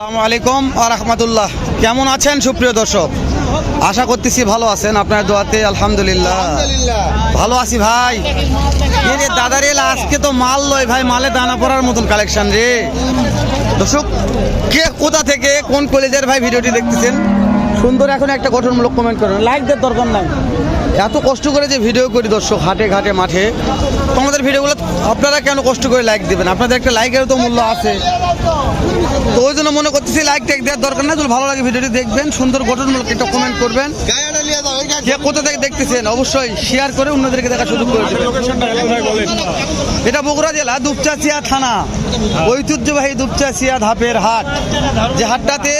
আসসালামু আলাইকুম ওয়া রাহমাতুল্লাহ। কেমন আছেন সুপ্রিয় দর্শক? আশা করতেছি ভালো আছেন, আপনার দোয়াতে আলহামদুলিল্লাহ ভালো আছি ভাই। রে দাদারে আজকে তো মাল লয় ভাই, মালে দানা পড়ার মতন কালেকশন রে। দর্শক কে কোথা থেকে কোন কলেজের ভাই ভিডিওটি দেখতেছেন, সুন্দর এখন একটা গঠনমূলক কমেন্ট করেন। লাইক দেওয়ার দরকার নাই, এত কষ্ট করে যে ভিডিও করি দর্শক হাটে ঘাটে মাঠে, তোমাদের ভিডিওগুলো আপনারা কেন কষ্ট করে লাইক দেবেন? আপনাদের একটা লাইকেরও তো মূল্য আছে, তো ওই জন্য মনে করতেছি লাইক ট্যাগ দেওয়ার দরকার না। যদি ভালো লাগে ভিডিওটি দেখবেন, সুন্দর গঠনমূলক একটা কমেন্ট করবেন। কে কোথা থেকে দেখতেছেন অবশ্যই শেয়ার করে অন্যদেরকে দেখার সুযোগ করে দেবেন। এটা বগুড়া জেলা দুপচাচিয়া থানা, ঐতিহ্যবাহী দুপচাচিয়া ধাপের হাট, যে হাটটাতে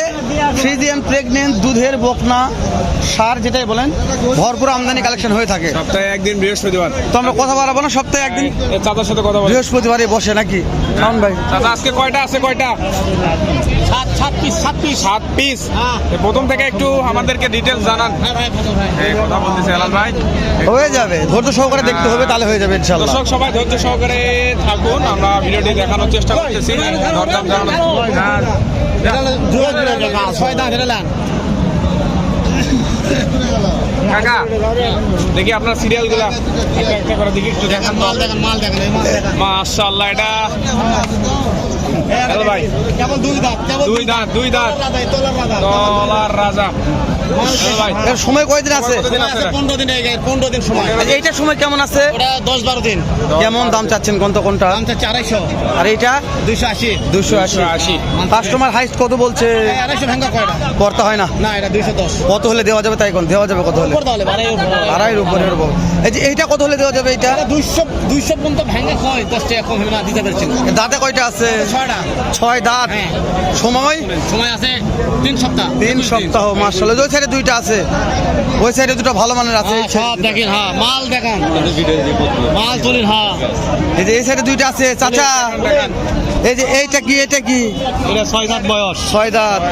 ফ্রিজিয়ান প্রেগনেন্ট দুধের বকনা সার যেটাই বলেন ভরপুর আমদানি কালেকশন হয়ে থাকে। সপ্তাহে একদিন বৃহস্পতিবার। তো আমরা কথা বলবো না, সপ্তাহে একদিন চাচার সাথে কথা বলি। বৃহস্পতিবারে বসে নাকি শাওন ভাই? চাচা আজকে কয়টা আছে? কয়টা? 7 পিস। প্রথম থেকে একটু আমাদেরকে ডিটেইলস জানান। কথা বলতেছে হেলাল ভাই। হয়ে যাবে, ধৈর্য সহকারে দেখতে হবে, তাহলে হয়ে যাবে ইনশাআল্লাহ। দর্শক সবাই ধৈর্য সহকারে থাকুন, আমরা ভিডিওটি দেখানোর চেষ্টা করতেছি। দরদাম জানানো কাকা দেখি আপনার সিরিয়ালগুলা একটা করে দেখি, একটু দেখান। মাশাআল্লাহ, এটা হ্যালো ভাই দুই দাঁত তলার রাজা। ভাই এর সময় কয়দিন আছে? 15 দিন সময়। এইটার সময় কেমন আছে? 10-12 দিন। কেমন দাম চাচ্ছেন কোনটা? দাম চাচ্ছে 250। আর এইটা 280। কাস্টমার হাইস্ট কত বলছে? 250 ভাঙা কয়টা? করতে হয় না, না এটা 210। কত হলে দেওয়া যাবে? তাই কোন দেওয়া যাবে? কত হলে? করতে হলে আড়াইয়ের উপরে। এই যে এইটা কত হলে দেওয়া যাবে? এইটা 200 পর্যন্ত ভাঙা কয়, 10 টাকা কম হবে না, দিতে পারছি না। দাঁতে কয়টা আছে? 6টা। 6 দাঁত। হ্যাঁ। সময় আছে 3 সপ্তাহ। 3 সপ্তাহ। মাশাআল্লাহ, ওই সাইডে দুইটা আছে, ওই সাইডে দুটো ভালো মানের আছে। সব দেখেন, হ্যাঁ মাল দেখেন, মাল তুলিন। হ্যাঁ এই যে এই সাইডে দুইটা আছে চাচা। এই যে এটা কি? এটা 6 দাঁত বয়স। 6 দাঁত।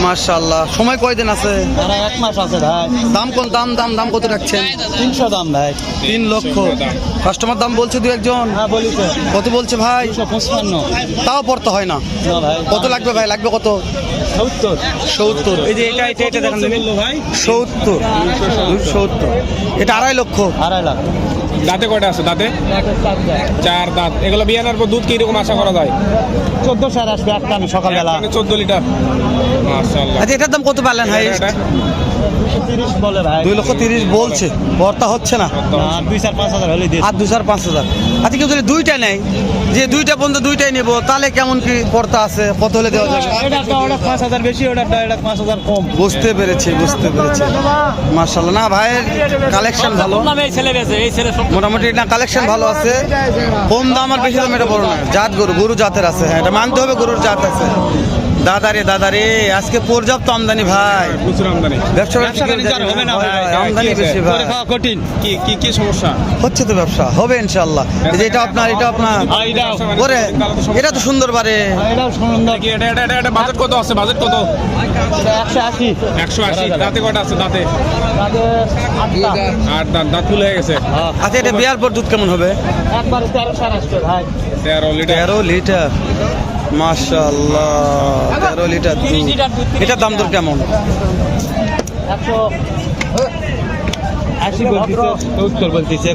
মাশাআল্লাহ, সময় কয়দিন আছে? 1 মাস আছে ভাই। দাম কোন? দাম কত রাখছেন? 300 দাম ভাই। 3 লক্ষ। কাস্টমার দাম বলছে দু একজন। হ্যাঁ বলিছে। কত বলছে ভাই? 255। তাও পড়তে হয় না। না ভাই। কত লাগবে ভাই? লাগবে কত? 70। এই যে এটা দেখেন ভাই 70। এটা 2.5 লক্ষ। 2.5 লাখ। দাঁতে কয়টা আছে? দাঁতে 4 দাঁত। এগুলো বিয়ানোর পর দুধ কিরকম আশা করা যায়? 14 স্যার আসবে একটা আমি সকালবেলা। 14 লিটার। মাশাআল্লাহ। আচ্ছা, এটার দাম কত পারলেন ভাই? 30 বলে ভাই। 2,30,000 বলছে, ভর্তা হচ্ছে না। আর 2-4-5 হাজার হলে দিয়ে। আর 2,000-5,000। আচ্ছা, কেউ যদি দুইটা নেয়, যে দুইটা পর্যন্ত দুইটাই নেব, তাহলে কেমন কি পড়তা আছে? কত হলে দেওয়া যাবে? ওটা 5,000 বেশি, ওটা 5,000 কম। বুঝতে পেরেছি। মাশাআল্লাহ, না ভাইয়ের কালেকশন ভালো, মোটামুটি না কালেকশন ভালো আছে। কম দাম আর বেশি দাম এটা বড় না, জাত গরু জাতের আছে। হ্যাঁ, এটা মানতে হবে, গরুর জাত আছে। দাদারে আজকে পর্যাপ্ত আমদানি ভাই, প্রচুর আমদানি। ব্যবসা হবে না ভাই, আমদানি বেশি ভাই। কঠিন। কি সমস্যা হচ্ছে তো ব্যবসা হবে ইনশাআল্লাহ। এই যে এটা আপনার ওরে, এটা তো সুন্দর বারে। এটাও সুন্দর। এটা বাজেট কত আছে? বাজেট কত? 180। দাঁতে কয়টা আছে? দাঁতে 8 দাঁত ফুল হয়ে গেছে। আচ্ছা, এটা বিয়ার পর দুধ কেমন হবে? একবার 13 আসবে ভাই। 13 লিটার। 13 লিটার। মাশাআল্লাহ, 13 লিটার দুধ। এটার দাম দর কেমন? 180 বলতেছে।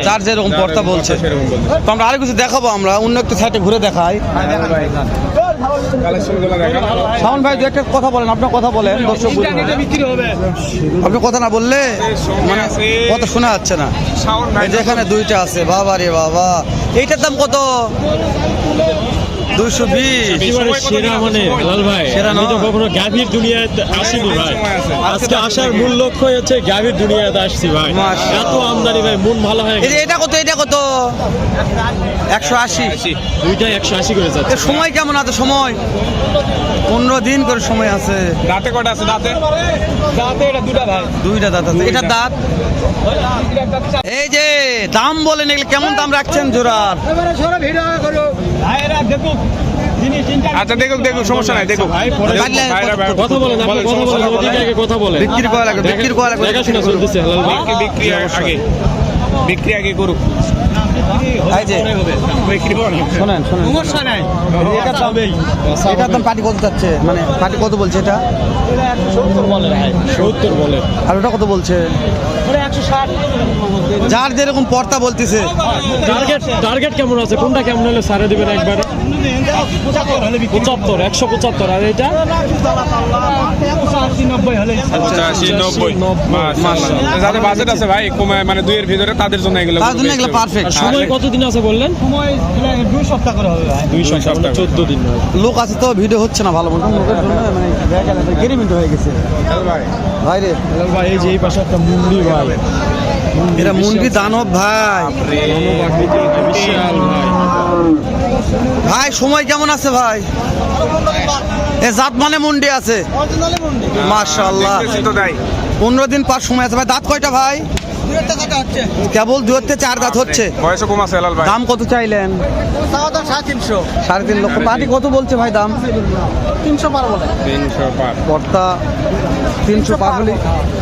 যার যেরকম পর্তা বলছে। তো আমরা আরো কিছু দেখাবো, আমরা অন্য একটা সাইডে ঘুরে দেখাই। শাওন ভাই দু একটা কথা বলেন, আপনার কথা বলেন, দর্শক বিক্রি হবে। আপনি কথা না বললে মানে কথা শোনা যাচ্ছে না। এই যে এখানে দুইটা আছে, বাবা রে বাবা। এইটার দাম কত? 220। সেরা মানে লাল ভাই, আমি তো কখনো গাভীর দুনিয়াতে আসিনি ভাই। আজকে আসার মূল লক্ষ্য হচ্ছে গাভীর দুনিয়াতে আসছি ভাই। এত আমদানি ভাই, মন ভালো হয়ে গেছে। এটা কত? 180। দুইটা 180 করে যাচ্ছে। এর সময় কেমন আছে? সময় 15 দিন করে সময় আছে। দাঁতে কয়টা আছে? দাঁতে এটা দুটা ভাই। দুইটা দাঁত আছে। এটা দাঁত। এই যে দাম বলেন, এগুলো কেমন দাম রাখছেন জোড়ার? আচ্ছা দেখুক, সমস্যা নাই, দেখুক। কথা বলেন, আপনি কথা বলেন, ওদিকে আগে কথা বলেন। বিক্রি করা লাগবে। দেখাশোনা চলতেছে হালাল ভাই। বিক্রি আগে বিক্রি আগে করুক। এই যে শোনেন শোনেন, এটার দাম পাটি কত যাচ্ছে, মানে পাটি কত বলছে এটা, 70 বলে। আর ওটা কত বলছে? যার যেরকম পর্তা বলতেছে। টার্গেট কেমন আছে, কোনটা কেমন হলে সারে দিবেন একবারে? 75, 175। আর এটা 85-90। মাশাআল্লাহ। যাদের বাজেট আছে ভাই কমায় মানে দুইয়ের ভিতরে, তাদের জন্য এগুলো তার জন্য এগুলো পারফেক্ট। সময় কতদিন আছে বললেন? 2 সপ্তাহ করে হবে ভাই। 2 সপ্তাহ, 14 দিন। লোক আছে তো ভিডিও হচ্ছে না ভালো মতো, লোকের জন্য মানে গেরিমিন্ট হয়ে গেছে ভাই রে। ভাই এই যে এই পাশে একটা মুন্ডি ভাই, এটা মুন্ডি দানব ভাই। বিশাল ভাই। ভাই সময় কেমন আছে ভাই? এ জাত মানে মুন্ডি আছে মাশাআল্লাহ। দেখতেছি তো তাই। 15 দিন পার সময় আছে ভাই। দাঁত কয়টা ভাই? কেবল 2 থেকে 4 দাঁত হচ্ছে। বয়সও কম আছে হেলাল ভাই। দাম কত চাইলেন? 3.5 লক্ষ। পাটি কত বলছে ভাই দাম? 300 পার। পর্তা 300 পার হলে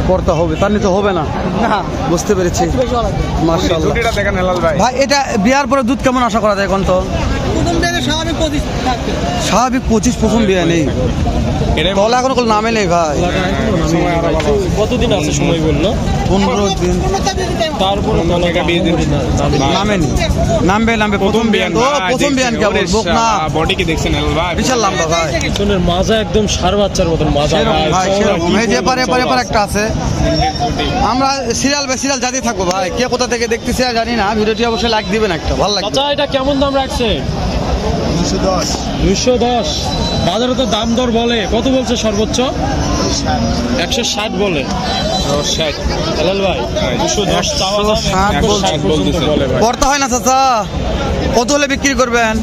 পর্তা হবে, তার নিতে হবে না। বুঝতে পেরেছি মাশাআল্লাহ। ঝুটিটা দেখেন হেলাল ভাই। ভাই এটা বিয়ার পরে দুধ কেমন আশা করা যায় এখন? তো স্বাভাবিক 25 প্রথম বিয়া নেই, এটা তলা এখনো কোনো নামে নেই ভাই। সময় আরো ভালো আছে। কতদিন আছে সময় বললো? 15 দিন তারপরে টাকা 20 দিন। নামেনি। নামবে প্রথম বিয়ান। ও প্রথম বিয়ান কেবল বোক না, বডি কি দেখছেন হেলাল ভাই? বিশাল লম্বা ভাই। পিছনের মাজা একদম ষাঁড় বাচ্চার মতন মাজা ভাই সেরকম। এই যে পারে একটা আছে। আমরা সিরিয়াল জাতি থাকবো ভাই। কে কোথা থেকে দেখতেছে জানি না, ভিডিওটি অবশ্যই লাইক দিবেন একটা, ভালো লাগবে। আচ্ছা এটা কেমন দাম রাখছে? 210। বাজারে তো দাম দর বলে, কত বলছে সর্বোচ্চ? 160 বলে। 60 হেলাল ভাই 210 চাওয়া দাম, 160 বলতেছে বলে ভাই। পড়তা হয় না চাচা, কত হলে বিক্রি করবেন?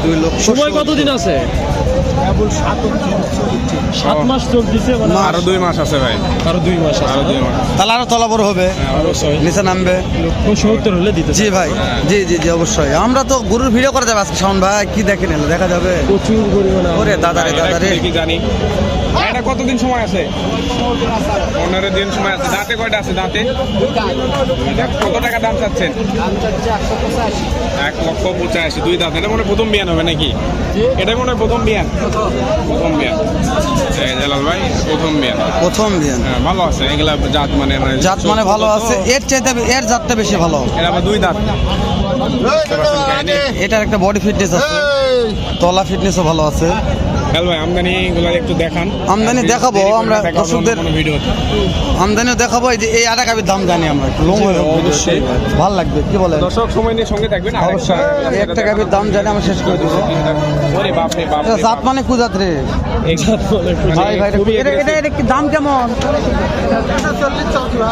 2 লক্ষ। সময় কতদিন আছে? 7 মাস চলতেছে, মানে আরো 2 মাস আছে ভাই। আরো 2 মাস আছে। আরো 2 মাস। তাহলে আরো তলা বড় হবে, অবশ্যই নিচে নামবে। 70 হলে দিতে জি ভাই, জি অবশ্যই। আমরা তো গরুর ভিডিও করা যাবে আজকে। শাওন ভাই কি দেখেন, দেখা যাবে প্রচুর পরিমাণে। ওরে দাদারে কি জানি এটা কতদিন সময় আছে? 15 দিন সময় আছে। দাঁতে কয়টা আছে? দাঁতে কত টাকা দাম চাচ্ছেন? 1,85,000। 2 দাঁত। এটা মনে হয় প্রথম বিয়ান হবে নাকি? এটা মনে হয় প্রথম বিয়ান। এই হেলাল ভাই প্রথম বিয়ান। হ্যাঁ, ভালো আছে এগুলা জাত মানে ভালো আছে। এর চাইতে এর জাতটা বেশি ভালো। এটা আবার 2 দাঁত। এটার একটা বডি ফিটনেস আছে, তলা ফিটনেসও ভালো আছে। হেলাল ভাই আমদানি গুলা একটু দেখান। আমদানি দেখাবো আমরা দর্শকদের, ভিডিও আমদানিও দেখাবো। এই যে এই আটা কাবির দাম জানি আমরা, একটু লং হয়ে অবশ্যই ভালো লাগবে। কি বলেন? দর্শক সময় নিয়ে সঙ্গে থাকবেন। অবশ্যই একটা কাবির দাম জানি আমরা শেষ করে দেবো। ওরে বাপ রে বাপ। জাত মানে কুজাত রে ভাই। এটা কি দাম কেমন?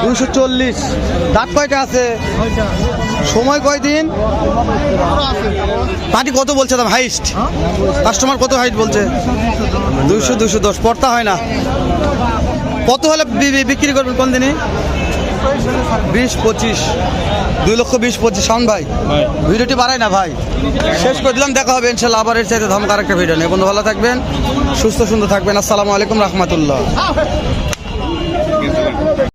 240। দাঁত কয়টা আছে? সময় কয়দিন? পাটি কত বলছে দাম হাইস্ট? কাস্টমার কত হাইট বলছে? 210। পড়তা হয় না। কত হলে বিক্রি করবেন কোন দিনই? 20-25। 2,20,25। শাওন ভাই ভিডিওটি বাড়াই না ভাই, শেষ করে দিলাম। দেখা হবে ইনশাল্লাহ আবার এর চাইতে ধামকার একটা ভিডিও নিয়ে। বন্ধু ভালো থাকবেন, সুস্থ সুন্দর থাকবেন। আসসালামু আলাইকুম রহমতুল্লাহ।